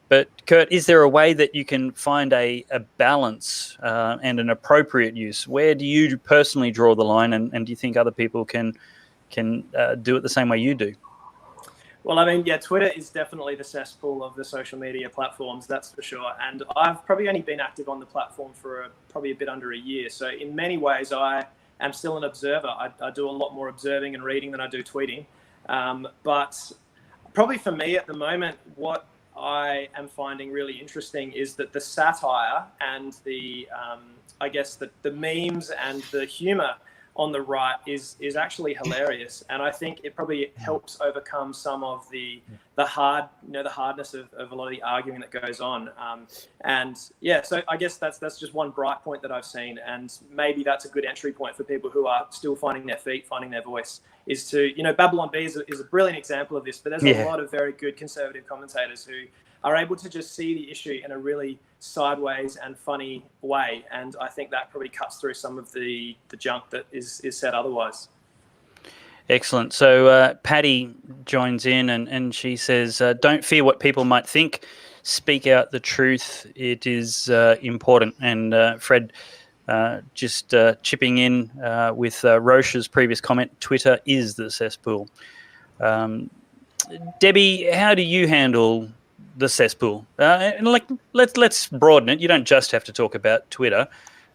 But Kurt, is there a way that you can find a balance and an appropriate use? Where do you personally draw the line, and do you think other people can do it the same way you do? Well, I mean, yeah, Twitter is definitely the cesspool of the social media platforms, that's for sure. And I've probably only been active on the platform for probably a bit under a year. So in many ways, I am still an observer. I do a lot more observing and reading than I do tweeting. But probably for me at the moment, what I am finding really interesting is that the satire and the, I guess, the memes and the humor on the right is actually hilarious, and I think it probably helps overcome some of the hardness of a lot of the arguing that goes on. And yeah, so I guess that's just one bright point that I've seen, and maybe that's a good entry point for people who are still finding their feet, finding their voice. Is to, Babylon Bee is a brilliant example of this, but there's a lot of very good conservative commentators who are able to just see the issue in a really sideways and funny way. And I think that probably cuts through some of the junk that is said otherwise. Excellent. So Patty joins in and she says, don't fear what people might think. Speak out the truth. It is important. And Fred just chipping in with Roche's previous comment, Twitter is the cesspool. Debbie, how do you handle the cesspool? And let's broaden it. You don't just have to talk about Twitter,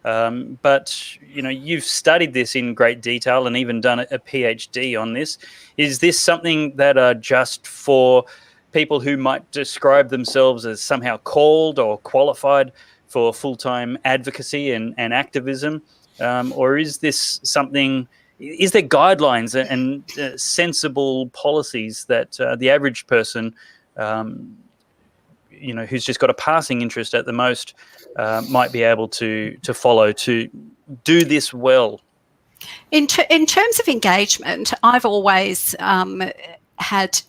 but you've studied this in great detail and even done a PhD on this. Is this something that just for people who might describe themselves as somehow called or qualified for full-time advocacy and activism, or is this something? Is there guidelines and sensible policies that the average person, who's just got a passing interest at the most, might be able to follow to do this well? In terms of engagement, I've always had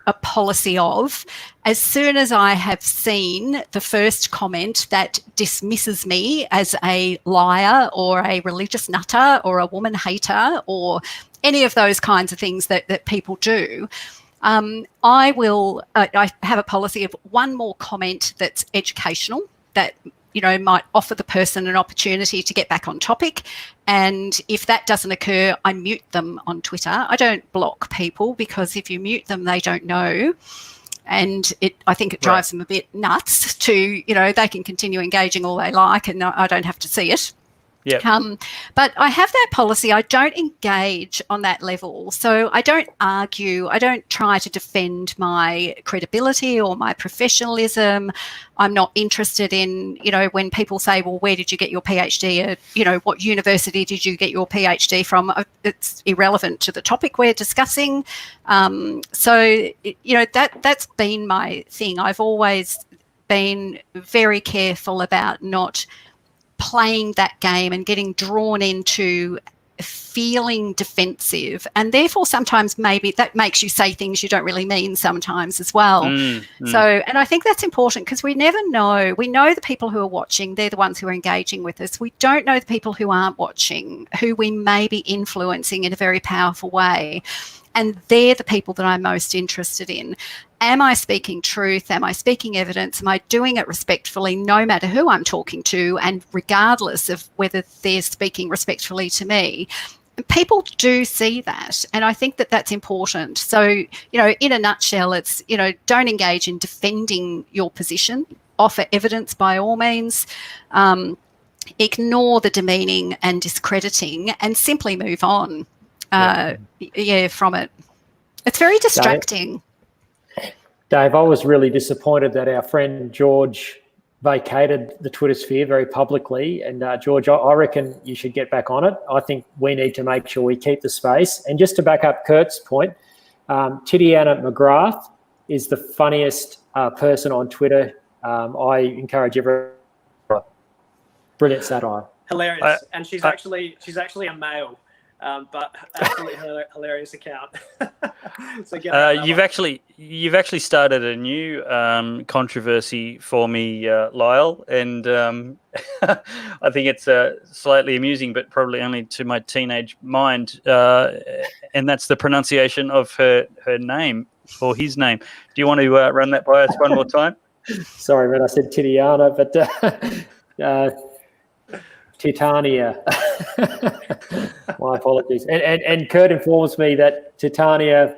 a policy of, as soon as I have seen the first comment that dismisses me as a liar or a religious nutter or a woman hater or any of those kinds of things that people do, I have a policy of one more comment that's educational, that might offer the person an opportunity to get back on topic. And if that doesn't occur, I mute them on Twitter. I don't block people, because if you mute them, they don't know. And I think it drives them a bit nuts to, they can continue engaging all they like and I don't have to see it. Yeah. But I have that policy. I don't engage on that level. So I don't argue. I don't try to defend my credibility or my professionalism. I'm not interested in, when people say, well, where did you get your PhD? What university did you get your PhD from? It's irrelevant to the topic we're discussing. So that's been my thing. I've always been very careful about not playing that game and getting drawn into feeling defensive, and therefore sometimes maybe that makes you say things you don't really mean sometimes as well. So, and I think that's important, because we never know. We know the people who are watching, they're the ones who are engaging with us. We don't know the people who aren't watching, who we may be influencing in a very powerful way. And they're the people that I'm most interested in. Am I speaking truth? Am I speaking evidence? Am I doing it respectfully, no matter who I'm talking to, and regardless of whether they're speaking respectfully to me? And people do see that, and I think that that's important. So, in a nutshell, it's, don't engage in defending your position. Offer evidence by all means. Ignore the demeaning and discrediting, and simply move on. From it. It's very distracting. Dave, I was really disappointed that our friend George vacated the Twitter sphere very publicly. And George, I reckon you should get back on it. I think we need to make sure we keep the space. And just to back up Kurt's point, Titiana McGrath is the funniest person on Twitter. I encourage everyone. Brilliant satire. Hilarious. And she's actually a male. But absolutely hilarious account. So get you've actually started a new controversy for me, Lyle, and I think it's slightly amusing, but probably only to my teenage mind. And that's the pronunciation of her name or his name. Do you want to run that by us one more time? Sorry, man, I said Titiana, but Titania. My apologies. And Kurt informs me that Titania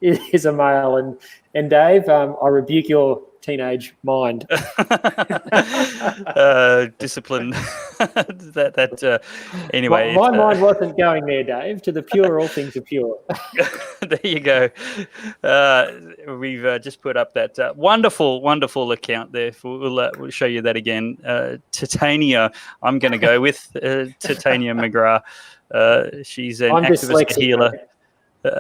is a male. And Dave, I rebuke your teenage mind. Discipline. Anyway, my mind wasn't going there, Dave. To the pure, all things are pure. There you go. We've just put up that wonderful account there. We'll show you that again. Titania, I'm going to go with Titania McGrath. She's an activist healer,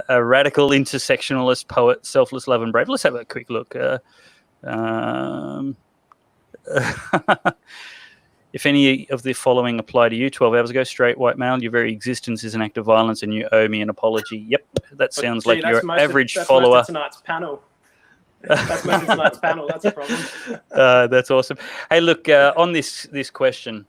a radical intersectionalist poet, selfless love and brave. Let's have a quick look. If any of the following apply to you, 12 hours ago, straight white male, your very existence is an act of violence and you owe me an apology. Yep, that sounds like your average follower. That's tonight's panel. That's most of tonight's panel. That's a problem. That's awesome. Hey, look, on this question,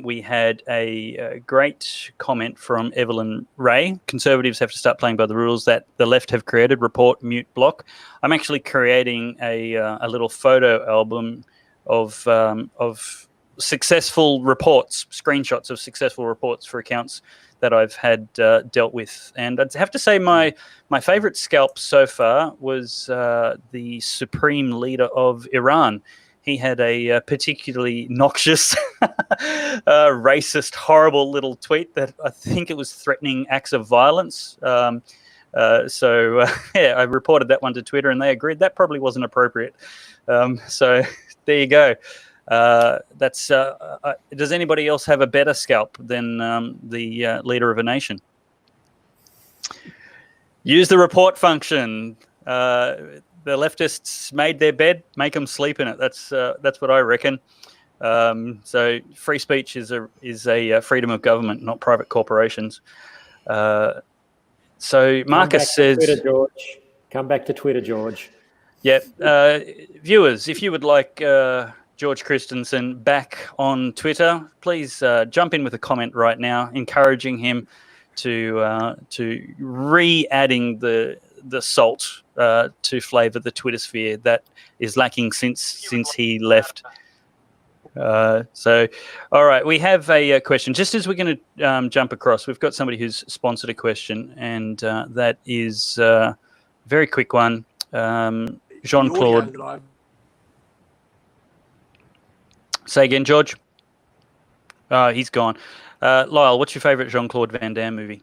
we had a great comment from Evelyn Ray. Conservatives have to start playing by the rules that the left have created. Report, mute, block. I'm actually creating a little photo album of successful reports, screenshots of successful reports for accounts that I've had dealt with. And I'd have to say my favorite scalp so far was the supreme leader of Iran. He had a particularly noxious, racist, horrible little tweet that I think it was threatening acts of violence. Yeah, I reported that one to Twitter and they agreed that probably wasn't appropriate. So there you go. Does anybody else have a better scalp than the leader of a nation? Use the report function. The leftists made their bed, make them sleep in it. That's what I reckon. So free speech is a freedom of government, not private corporations. So Marcus says, Come back to Twitter, George. Yeah, viewers, if you would like George Christensen back on Twitter, please jump in with a comment right now, encouraging him to re-adding the salt to flavour the Twitter sphere that is lacking since he left. So, all right, we have a question. Just as we're going to jump across, we've got somebody who's sponsored a question, and that is a very quick one. Jean-Claude. Say again, George. He's gone. Lyle, what's your favourite Jean-Claude Van Damme movie?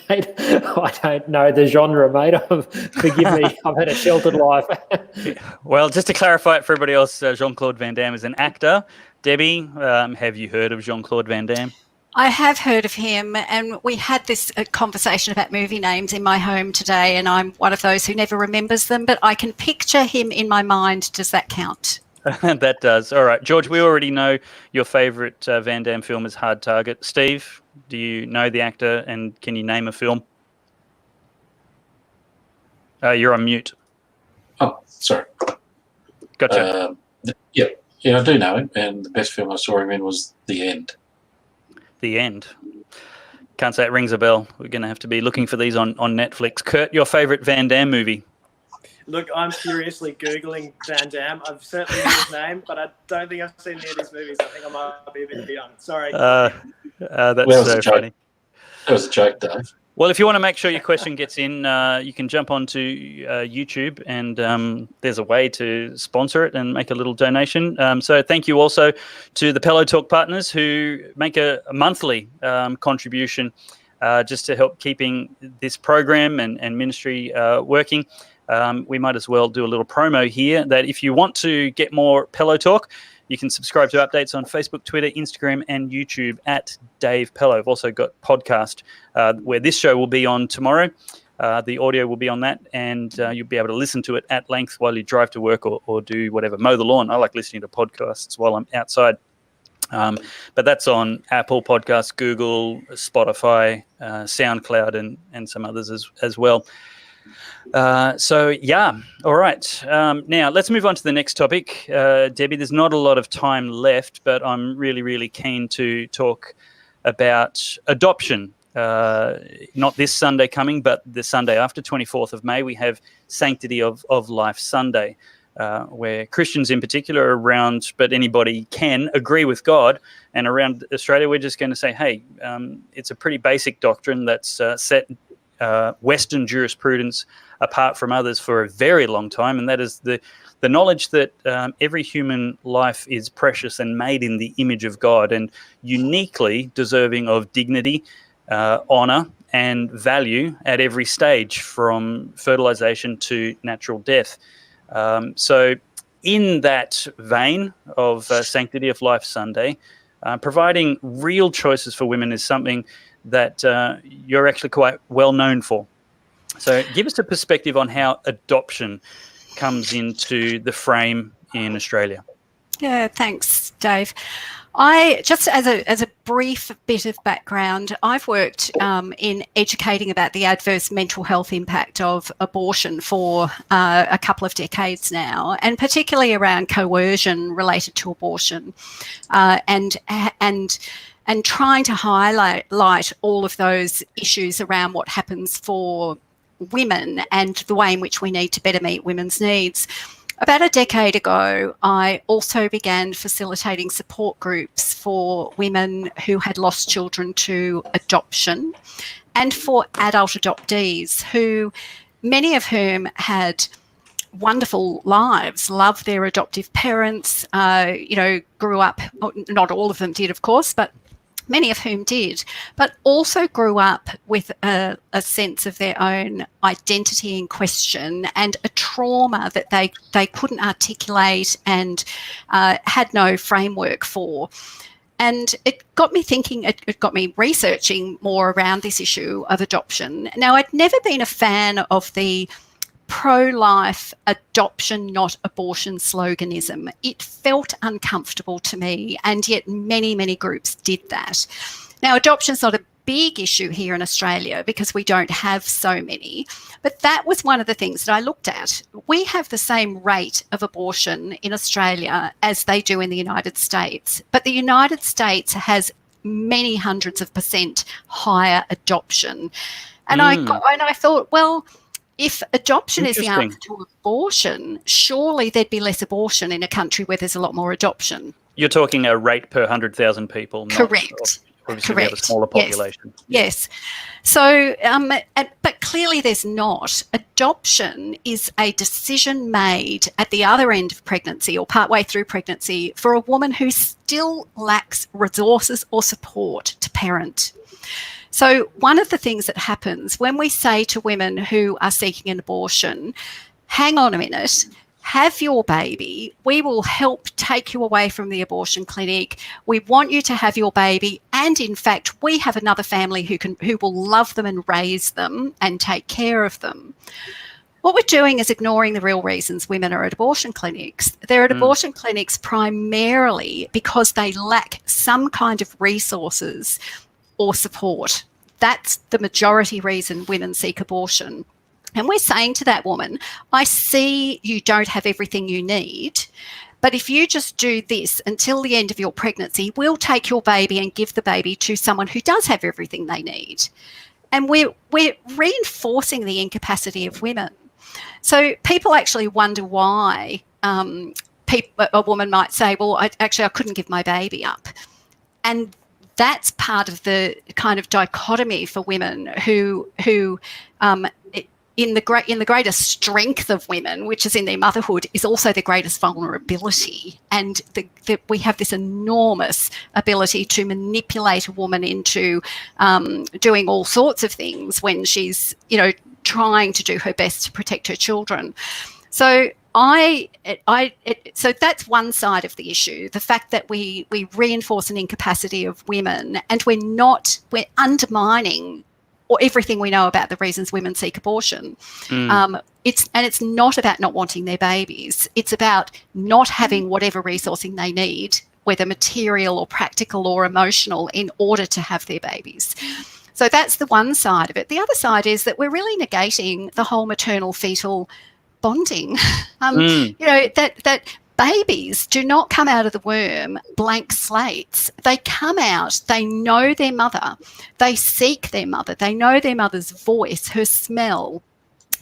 Mate, I don't know the genre, mate. Forgive me, I've had a sheltered life. Well, just to clarify it for everybody else, Jean-Claude Van Damme is an actor. Debbie, have you heard of Jean-Claude Van Damme? I have heard of him, and we had this conversation about movie names in my home today, and I'm one of those who never remembers them, but I can picture him in my mind. Does that count? That does. All right. George, we already know your favourite Van Damme film is Hard Target. Steve, do you know the actor, and can you name a film? You're on mute. Oh, sorry. Gotcha. Yeah, I do know him, and the best film I saw him in was The End. The End. Can't say it rings a bell. We're going to have to be looking for these on Netflix. Kurt, your favourite Van Damme movie? Look, I'm furiously Googling Van Damme. I've certainly heard his name, but I don't think I've seen any of these movies. I think I might be a bit young. Sorry. That's so funny. That was a joke, Dave. Well, if you want to make sure your question gets in, you can jump onto YouTube, and there's a way to sponsor it and make a little donation. So thank you also to the Pellowe Talk partners who make a monthly contribution just to help keeping this program and ministry working. We might as well do a little promo here that if you want to get more Pellowe Talk, you can subscribe to updates on Facebook, Twitter, Instagram, and YouTube at Dave Pellowe. I've also got podcast where this show will be on tomorrow. The audio will be on that, and you'll be able to listen to it at length while you drive to work or do whatever, mow the lawn. I like listening to podcasts while I'm outside. But that's on Apple Podcasts, Google, Spotify, SoundCloud, and some others as well. All right. Now let's move on to the next topic. Debbie, there's not a lot of time left, but I'm really, really keen to talk about adoption. Not this Sunday coming, but the Sunday after, 24th of May, we have Sanctity of Life Sunday, where Christians in particular are around, but anybody can agree with God. And around Australia, we're just going to say, hey, it's a pretty basic doctrine that's set Western jurisprudence apart from others for a very long time, and that is the knowledge that every human life is precious and made in the image of God and uniquely deserving of dignity, honor, and value at every stage, from fertilization to natural death. So in that vein of Sanctity of Life Sunday, providing real choices for women is something that you're actually quite well known for. So give us a perspective on how adoption comes into the frame in Australia. Yeah, thanks, Dave. I just, as a brief bit of background, I've worked in educating about the adverse mental health impact of abortion for a couple of decades now, and particularly around coercion related to abortion, and trying to highlight all of those issues around what happens for women and the way in which we need to better meet women's needs. About a decade ago, I also began facilitating support groups for women who had lost children to adoption, and for adult adoptees, who many of whom had wonderful lives, loved their adoptive parents, grew up, not all of them did, of course, but many of whom did, but also grew up with a sense of their own identity in question and a trauma that they couldn't articulate and had no framework for. And it got me thinking, it got me researching more around this issue of adoption. Now, I'd never been a fan of the pro-life adoption, not abortion sloganism. It felt uncomfortable to me, and yet many, many groups did that. Now, adoption's not a big issue here in Australia because we don't have so many, but that was one of the things that I looked at. We have the same rate of abortion in Australia as they do in the United States, but the United States has many hundreds of % higher adoption. And I thought, well, if adoption is the answer to abortion, surely there'd be less abortion in a country where there's a lot more adoption. You're talking a rate per 100,000 people. Correct. Obviously, we have a smaller population. Yes. So, but clearly there's not. Adoption is a decision made at the other end of pregnancy or partway through pregnancy for a woman who still lacks resources or support to parent. So one of the things that happens when we say to women who are seeking an abortion, hang on a minute, have your baby, we will help take you away from the abortion clinic. We want you to have your baby, and in fact, we have another family who will love them and raise them and take care of them. What we're doing is ignoring the real reasons women are at abortion clinics. They're at abortion clinics primarily because they lack some kind of resources or support. That's the majority reason women seek abortion. And we're saying to that woman, I see you don't have everything you need, but if you just do this until the end of your pregnancy, we'll take your baby and give the baby to someone who does have everything they need. And we're reinforcing the incapacity of women. So people actually wonder why a woman might say, well, I couldn't give my baby up. And that's part of the kind of dichotomy for women who in the greatest strength of women, which is in their motherhood, is also the greatest vulnerability. And we have this enormous ability to manipulate a woman into doing all sorts of things when she's, trying to do her best to protect her children. So so that's one side of the issue, the fact that we reinforce an incapacity of women, and we're undermining everything we know about the reasons women seek abortion. It's not about not wanting their babies. It's about not having whatever resourcing they need whether material or practical or emotional, in order to have their babies. So that's the one side of it. The other side is that we're really negating the whole maternal fetal bonding. You know, that babies do not come out of the womb blank slates. They come out, they know their mother, they seek their mother, they know their mother's voice, her smell.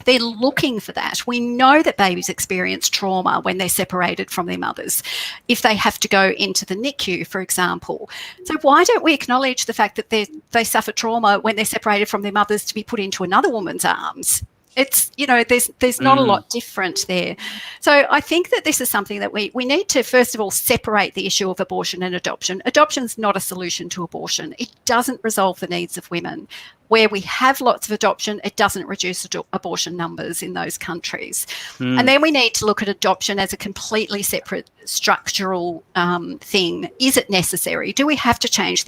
They're looking for that. We know that babies experience trauma when they're separated from their mothers, if they have to go into the NICU, for example. So why don't we acknowledge the fact that they suffer trauma when they're separated from their mothers to be put into another woman's arms? It's, you know, there's not a lot different there. So I think that this is something that we need to, first of all, separate the issue of abortion and adoption. Adoption's not a solution to abortion. It doesn't resolve the needs of women. Where we have lots of adoption, it doesn't reduce abortion numbers in those countries. And then we need to look at adoption as a completely separate structural thing. Is it necessary? Do we have to change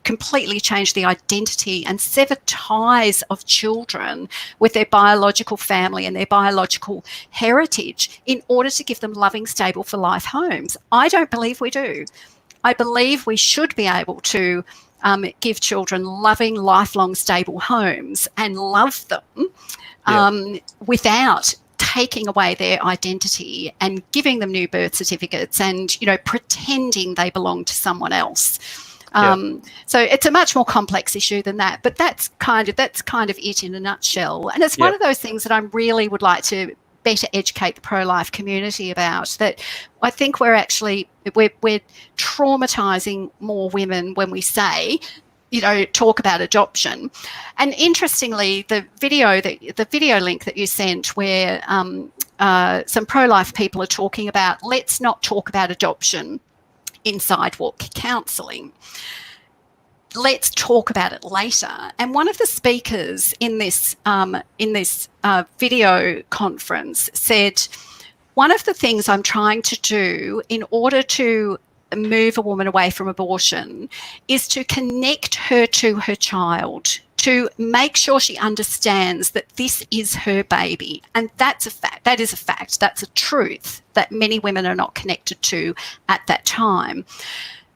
completely change the identity and sever ties of children with their biological family and their biological heritage in order to give them loving, stable for life homes? I don't believe we do. I believe we should be able to give children loving, lifelong, stable homes and love them without taking away their identity and giving them new birth certificates and, you know, pretending they belong to someone else. So it's a much more complex issue than that, but that's kind of it in a nutshell. And it's one of those things that I really would like to better educate the pro-life community about, that I think we're traumatizing more women when we say, you know, talk about adoption. And interestingly, the video link that you sent, where some pro-life people are talking about, let's not talk about adoption in sidewalk counselling. Let's talk about it later. And one of the speakers in this video conference said, one of the things I'm trying to do in order to move a woman away from abortion is to connect her to her child, to make sure she understands that this is her baby. And that's a fact. That is a fact. That's a truth that many women are not connected to at that time.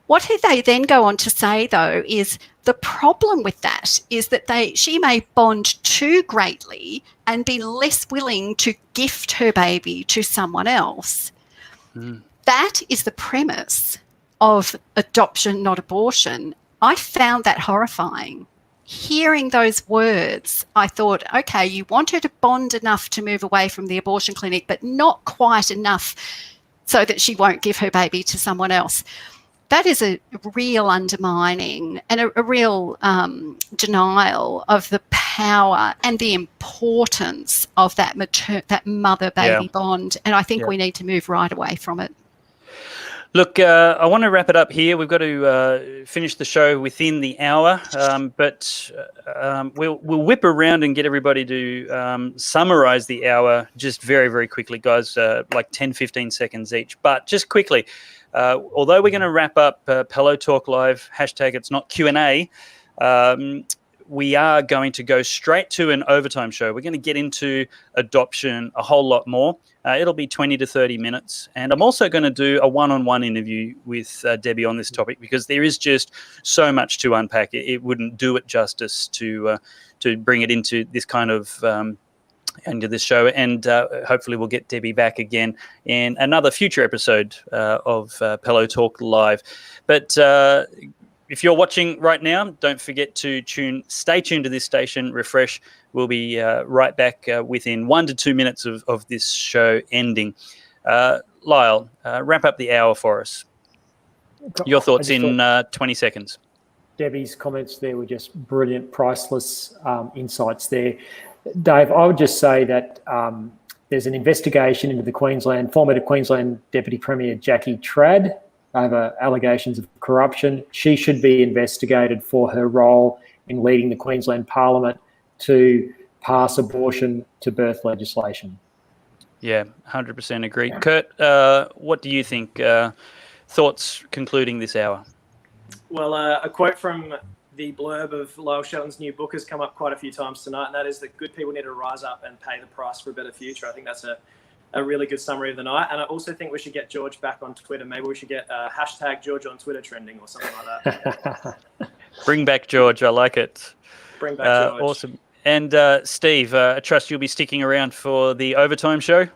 What they then go on to say, though, is the problem with that is that she may bond too greatly and be less willing to gift her baby to someone else. That is the premise of adoption, not abortion. I found that horrifying. Hearing those words, I thought, okay, you want her to bond enough to move away from the abortion clinic, but not quite enough so that she won't give her baby to someone else. That is a real undermining and a real denial of the power and the importance of that mother-baby bond. And I think we need to move right away from it. Look, I want to wrap it up here. We've got to finish the show within the hour, but we'll whip around and get everybody to summarize the hour just very, very quickly, guys, like 10, 15 seconds each. But just quickly, although we're going to wrap up Pellowe Talk Live, hashtag it's not Q&A, we are going to go straight to an overtime show. We're going to get into adoption a whole lot more. It'll be 20 to 30 minutes. And I'm also going to do a one-on-one interview with Debbie on this topic, because there is just so much to unpack. It wouldn't do it justice to bring it into this kind of into this show. And hopefully we'll get Debbie back again in another future episode of Pellowe Talk Live. But if you're watching right now, don't forget to stay tuned to this station, refresh. We'll be right back within 1 to 2 minutes of this show ending. Lyle, wrap up the hour for us. Your thoughts in 20 seconds. Debbie's comments there were just brilliant, priceless insights there. Dave, I would just say that there's an investigation into the former Queensland Deputy Premier Jackie Trad over allegations of corruption. She should be investigated for her role in leading the Queensland Parliament to pass abortion to birth legislation. Yeah, 100% agree. Kurt, what do you think? Thoughts concluding this hour? Well, a quote from the blurb of Lyle Shelton's new book has come up quite a few times tonight, and that is that good people need to rise up and pay the price for a better future. I think that's a a really good summary of the night. And I also think we should get George back on Twitter. Maybe we should get hashtag George on Twitter trending or something like that. Bring back George. I like it. Bring back George. Awesome. And Steve, I trust you'll be sticking around for the overtime show.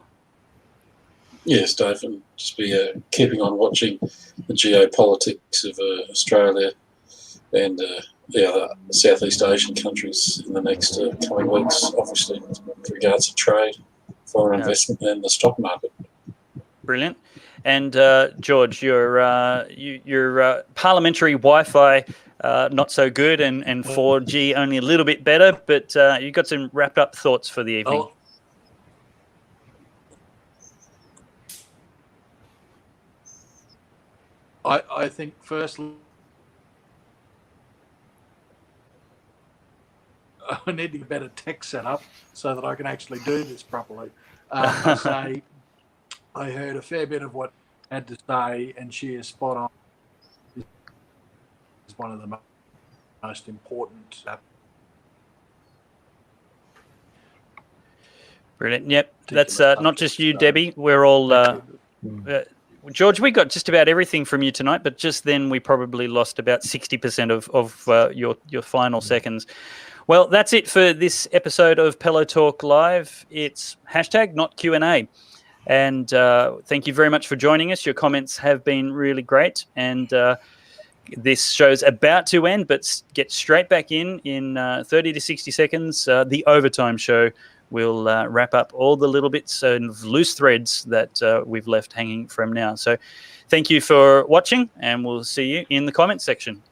Yes, Dave, and just be keeping on watching the geopolitics of Australia and the other Southeast Asian countries in the next coming weeks, obviously, with regards to trade, foreign investment and the stock market. Brilliant. And George, your parliamentary Wi-Fi not so good, and 4G only a little bit better, but you got some wrapped up thoughts for the evening. I think firstly, I need to get better tech set up so that I can actually do this properly. I heard a fair bit of what I had to say, and she is spot on. It's one of the most important. Brilliant. Yep, that's not just you, Debbie. We're all. George, we got just about everything from you tonight, but just then we probably lost about 60% of your final seconds. Well, that's it for this episode of Pellowe Talk Live. It's hashtag not Q&A. And thank you very much for joining us. Your comments have been really great. And this show's about to end, but get straight back in 30 to 60 seconds. The overtime show will wrap up all the little bits of loose threads that we've left hanging from now. So thank you for watching, and we'll see you in the comments section.